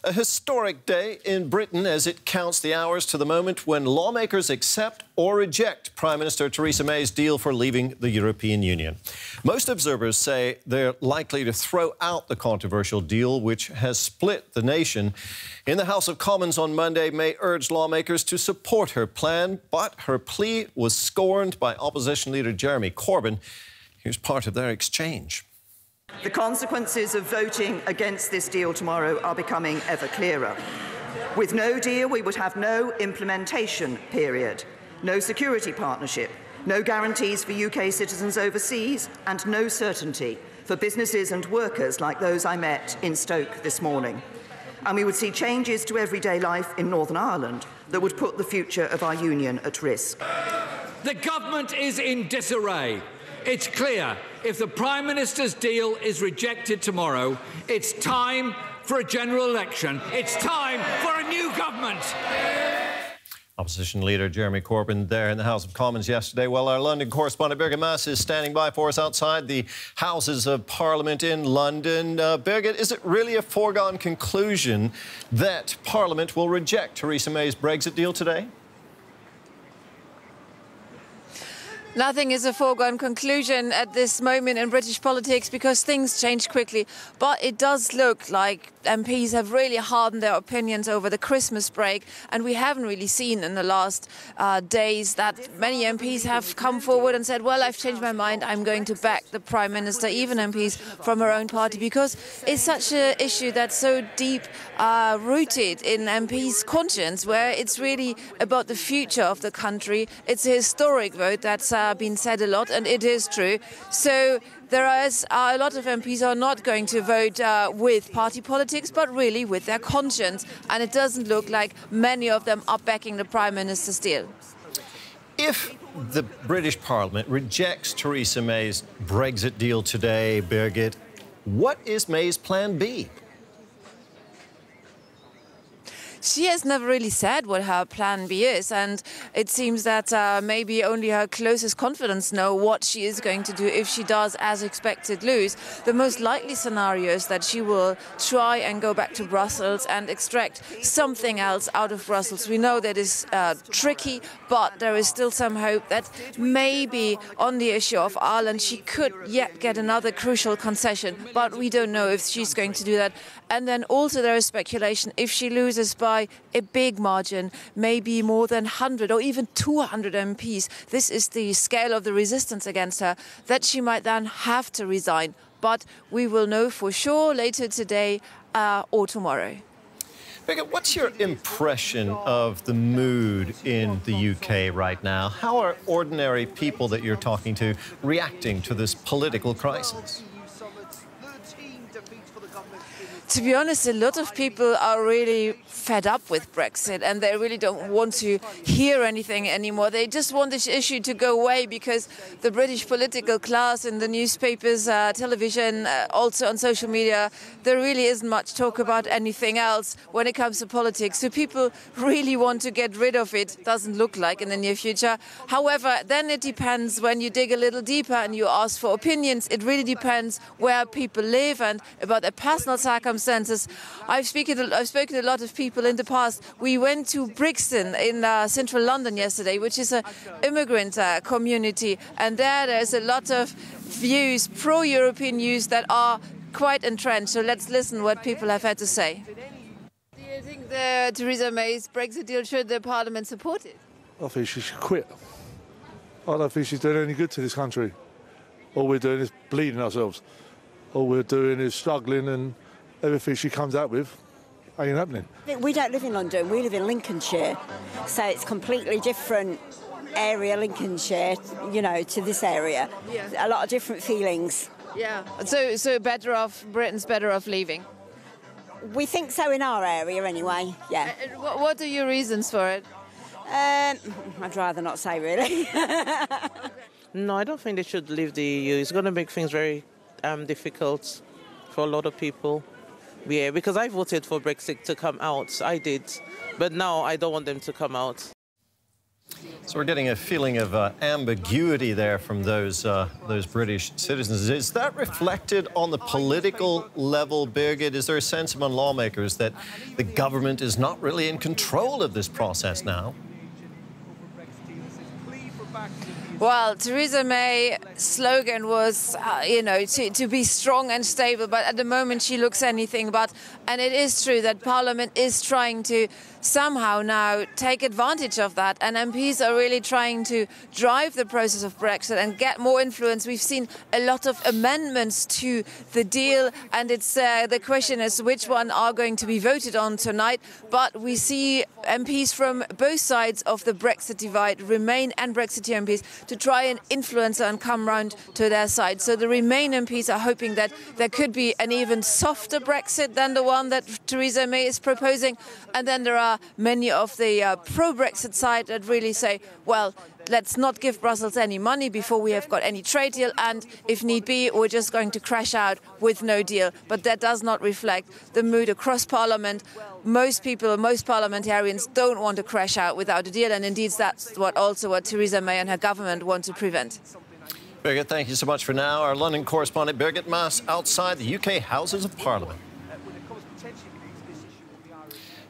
A historic day in Britain as it counts the hours to the moment when lawmakers accept or reject Prime Minister Theresa May's deal for leaving the European Union. Most observers say they're likely to throw out the controversial deal, which has split the nation. In the House of Commons on Monday, May urged lawmakers to support her plan, but her plea was scorned by opposition leader Jeremy Corbyn. Here's part of their exchange. The consequences of voting against this deal tomorrow are becoming ever clearer. With no deal, we would have no implementation period, no security partnership, no guarantees for UK citizens overseas, and no certainty for businesses and workers like those I met in Stoke this morning. And we would see changes to everyday life in Northern Ireland that would put the future of our union at risk. The government is in disarray. It's clear, if the Prime Minister's deal is rejected tomorrow, it's time for a general election. It's time for a new government. Opposition leader Jeremy Corbyn there in the House of Commons yesterday. Well, our London correspondent Birgit Maas is standing by for us outside the Houses of Parliament in London. Birgit, is it really a foregone conclusion that Parliament will reject Theresa May's Brexit deal today? Nothing is a foregone conclusion at this moment in British politics because things change quickly. But it does look like MPs have really hardened their opinions over the Christmas break. And we haven't really seen in the last days that many MPs have come forward and said, well, I've changed my mind. I'm going to back the Prime Minister, even MPs from her own party, because it's such an issue that's so deep rooted in MPs' conscience, where it's really about the future of the country. It's a historic vote that's been said a lot, and it is true. So there is a lot of MPs are not going to vote with party politics, but really with their conscience. And it doesn't look like many of them are backing the Prime Minister's deal. If the British Parliament rejects Theresa May's Brexit deal today, Birgit, what is May's plan B? She has never really said what her plan B is, and it seems that maybe only her closest confidants know what she is going to do if she does, as expected, lose. The most likely scenario is that she will try and go back to Brussels and extract something else out of Brussels. We know that is tricky, but there is still some hope that maybe on the issue of Ireland she could yet get another crucial concession, but we don't know if she's going to do that. And then also there is speculation if she loses by a big margin, maybe more than 100 or even 200 MPs, this is the scale of the resistance against her, that she might then have to resign. But we will know for sure later today or tomorrow. Birgit, what's your impression of the mood in the UK right now? How are ordinary people that you're talking to reacting to this political crisis? To be honest, a lot of people are really fed up with Brexit and they really don't want to hear anything anymore. They just want this issue to go away because the British political class in the newspapers, television, also on social media, there really isn't much talk about anything else when it comes to politics. So people really want to get rid of it. Doesn't look like in the near future. However, then it depends when you dig a little deeper and you ask for opinions. It really depends where people live and about their personal circumstances. I've spoken to a lot of people in the past. We went to Brixton in central London yesterday, which is an immigrant community, and there's a lot of views, pro-European views, that are quite entrenched. So let's listen what people have had to say. Do you think the Theresa May's Brexit deal, should the Parliament support it? I think she should quit. I don't think she's doing any good to this country. All we're doing is bleeding ourselves. All we're doing is struggling, and everything she comes out with ain't happening. We don't live in London, we live in Lincolnshire, so it's completely different area, Lincolnshire, you know, to this area. Yeah. A lot of different feelings. Yeah, so better off, Britain's better off leaving? We think so in our area anyway, yeah. What are your reasons for it? I'd rather not say, really. No, I don't think they should leave the EU. It's going to make things very difficult for a lot of people. Yeah, because I voted for Brexit to come out. I did. But now I don't want them to come out. So we're getting a feeling of ambiguity there from those British citizens. Is that reflected on the political level, Birgit? Is there a sense among lawmakers that the government is not really in control of this process now? Well, Theresa May's slogan was, to be strong and stable, but at the moment she looks anything but. And it is true that Parliament is trying to somehow now take advantage of that, and MPs are really trying to drive the process of Brexit and get more influence. We've seen a lot of amendments to the deal, and it's the question is which one are going to be voted on tonight. But we see MPs from both sides of the Brexit divide, Remain and Brexiteer MPs, to try and influence and come round to their side. So the Remain MPs are hoping that there could be an even softer Brexit than the one that Theresa May is proposing. And then there are many of the pro-Brexit side that really say, well, let's not give Brussels any money before we have got any trade deal, and if need be, we're just going to crash out with no deal. But that does not reflect the mood across Parliament. Most people, most parliamentarians don't want to crash out without a deal, and indeed that's what Theresa May and her government want to prevent. Birgit, thank you so much for now. Our London correspondent, Birgit Maas, outside the UK Houses of Parliament.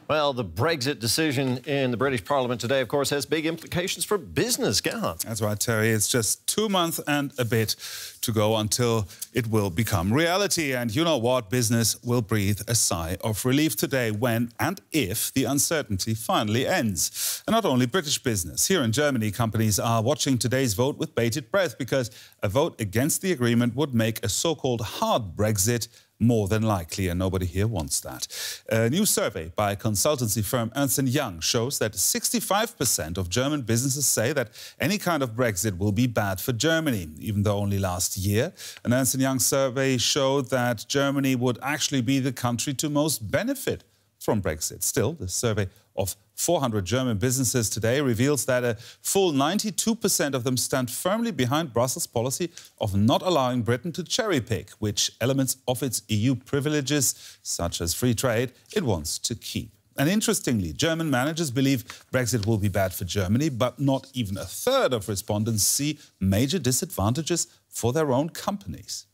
Well, the Brexit decision in the British Parliament today, of course, has big implications for business. Gerhard. That's right, Terry. It's just 2 months and a bit to go until it will become reality. And you know what? Business will breathe a sigh of relief today when and if the uncertainty finally ends. And not only British business. Here in Germany, companies are watching today's vote with bated breath because a vote against the agreement would make a so-called hard Brexit more than likely, and nobody here wants that. A new survey by consultancy firm Ernst & Young shows that 65% of German businesses say that any kind of Brexit will be bad for Germany, even though only last year an Ernst & Young survey showed that Germany would actually be the country to most benefit from Brexit. Still, the survey of 400 German businesses today reveals that a full 92% of them stand firmly behind Brussels' policy of not allowing Britain to cherry-pick which elements of its EU privileges, such as free trade, it wants to keep. And interestingly, German managers believe Brexit will be bad for Germany, but not even a third of respondents see major disadvantages for their own companies.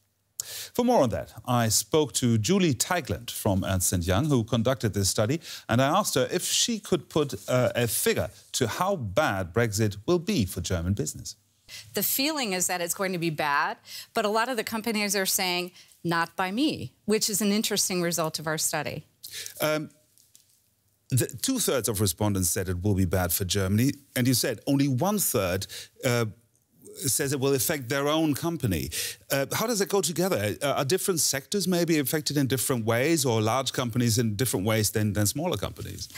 For more on that, I spoke to Julie Teigland from Ernst & Young, who conducted this study, and I asked her if she could put a figure to how bad Brexit will be for German business. The feeling is that it's going to be bad, but a lot of the companies are saying, not by me, which is an interesting result of our study. Two-thirds of respondents said it will be bad for Germany, and you said only one-third says it will affect their own company. How does it go together? Are different sectors maybe affected in different ways, or large companies in different ways than smaller companies?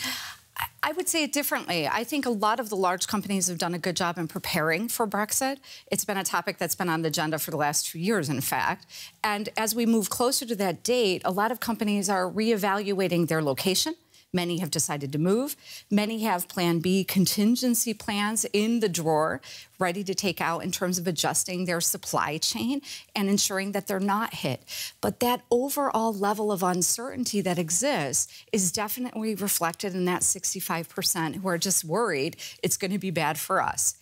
I would say it differently. I think a lot of the large companies have done a good job in preparing for Brexit. It's been a topic that's been on the agenda for the last 2 years, in fact. And as we move closer to that date, a lot of companies are reevaluating their location. Many have decided to move. Many have Plan B contingency plans in the drawer, ready to take out in terms of adjusting their supply chain and ensuring that they're not hit. But that overall level of uncertainty that exists is definitely reflected in that 65% who are just worried it's going to be bad for us.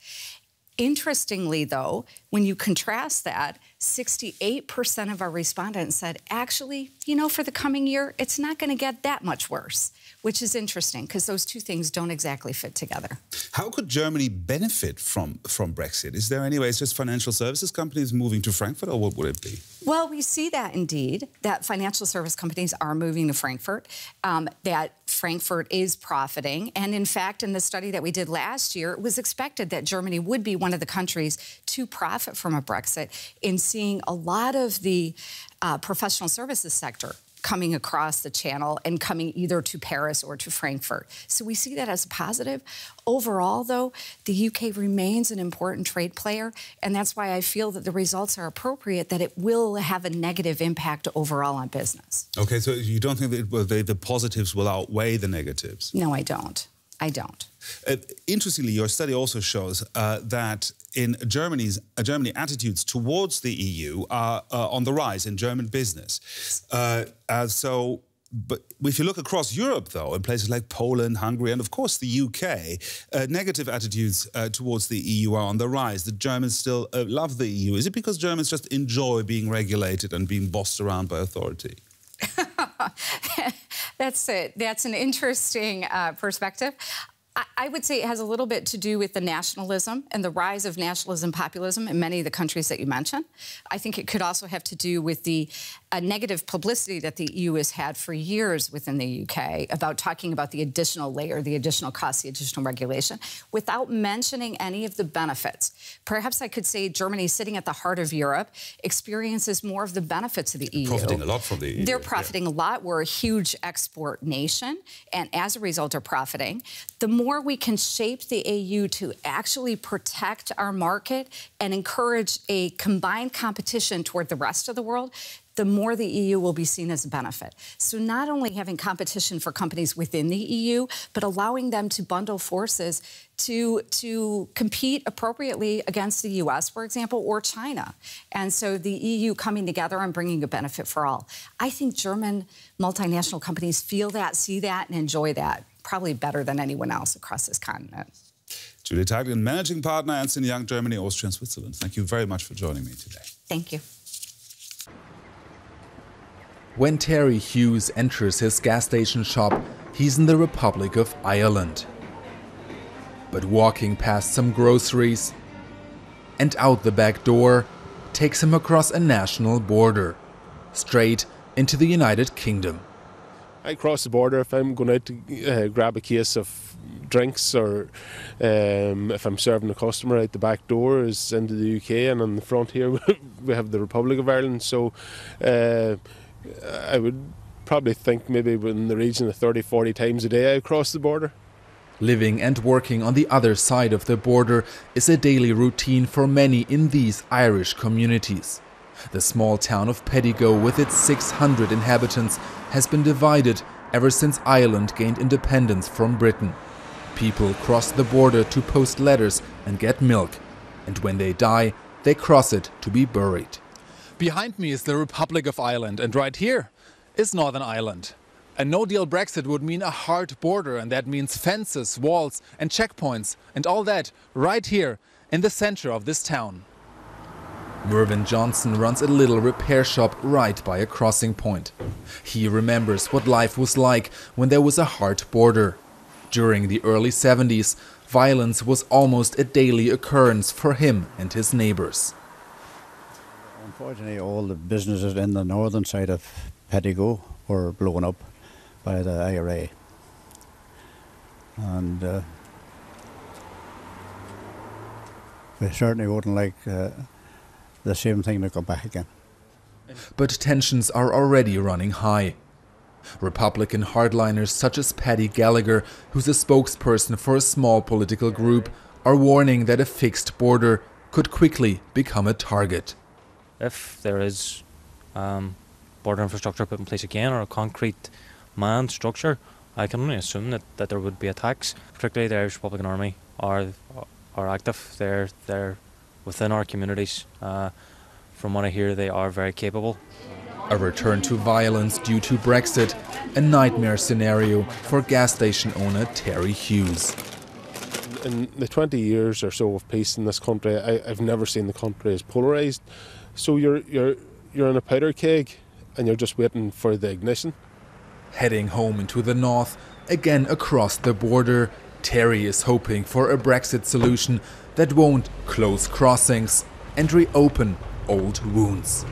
Interestingly, though, when you contrast that, 68% of our respondents said, actually, for the coming year, it's not going to get that much worse, which is interesting because those two things don't exactly fit together. How could Germany benefit from Brexit? Is there any way it's just financial services companies moving to Frankfurt, or what would it be? Well, we see that indeed, that financial service companies are moving to Frankfurt, that Frankfurt is profiting. And in fact, in the study that we did last year, it was expected that Germany would be one of the countries to profit from a Brexit, in seeing a lot of the professional services sector coming across the channel and coming either to Paris or to Frankfurt. So we see that as a positive. Overall, though, the UK remains an important trade player, and that's why I feel that the results are appropriate, that it will have a negative impact overall on business. OK, so you don't think that the positives will outweigh the negatives? No, I don't. I don't. Interestingly, your study also shows that in Germany, attitudes towards the EU are on the rise in German business. So But if you look across Europe, though, in places like Poland, Hungary, and of course the UK, negative attitudes towards the EU are on the rise. The Germans still love the EU. Is it because Germans just enjoy being regulated and being bossed around by authority? That's an interesting perspective. I would say it has a little bit to do with the nationalism and the rise of nationalism, populism in many of the countries that you mentioned. I think it could also have to do with the negative publicity that the EU has had for years within the UK about talking about the additional layer, the additional cost, the additional regulation, without mentioning any of the benefits. Perhaps I could say Germany, sitting at the heart of Europe, experiences more of the benefits of the EU. Profiting a lot from the EU. They're profiting a lot. We're a huge export nation, and as a result are profiting. The more we can shape the EU to actually protect our market and encourage a combined competition toward the rest of the world, the more the EU will be seen as a benefit. So not only having competition for companies within the EU, but allowing them to bundle forces to compete appropriately against the US, for example, or China. And so the EU coming together and bringing a benefit for all. I think German multinational companies feel that, see that, and enjoy that probably better than anyone else across this continent. Julie Taglin, Managing Partner, Ernst & Young, Germany, Austria and Switzerland. Thank you very much for joining me today. Thank you. When Terry Hughes enters his gas station shop, he's in the Republic of Ireland. But walking past some groceries and out the back door takes him across a national border, straight into the United Kingdom. I cross the border if I'm going out to grab a case of drinks, or if I'm serving a customer out the back door is into the UK, and on the front here we have the Republic of Ireland. So I would probably think maybe in the region of 30-40 times a day I cross the border. Living and working on the other side of the border is a daily routine for many in these Irish communities. The small town of Pedigo, with its 600 inhabitants, has been divided ever since Ireland gained independence from Britain. People cross the border to post letters and get milk, and when they die, they cross it to be buried. Behind me is the Republic of Ireland, and right here is Northern Ireland. A no-deal Brexit would mean a hard border, and that means fences, walls and checkpoints, and all that right here in the center of this town. Mervyn Johnson runs a little repair shop right by a crossing point. He remembers what life was like when there was a hard border. During the early 70s, violence was almost a daily occurrence for him and his neighbors. Unfortunately, all the businesses in the northern side of Pedigo were blown up by the IRA. And we certainly wouldn't like the same thing to go back again. But tensions are already running high. Republican hardliners such as Paddy Gallagher, who's a spokesperson for a small political group, are warning that a fixed border could quickly become a target. If there is border infrastructure put in place again, or a concrete manned structure, I can only assume that there would be attacks. Particularly the Irish Republican Army are active. They're within our communities. From what I hear, they are very capable. A return to violence due to Brexit, a nightmare scenario for gas station owner Terry Hughes. In the 20 years or so of peace in this country, I've never seen the country as polarised. So you're in a powder keg and you're just waiting for the ignition. Heading home into the north, again across the border, Terry is hoping for a Brexit solution that won't close crossings and reopen old wounds.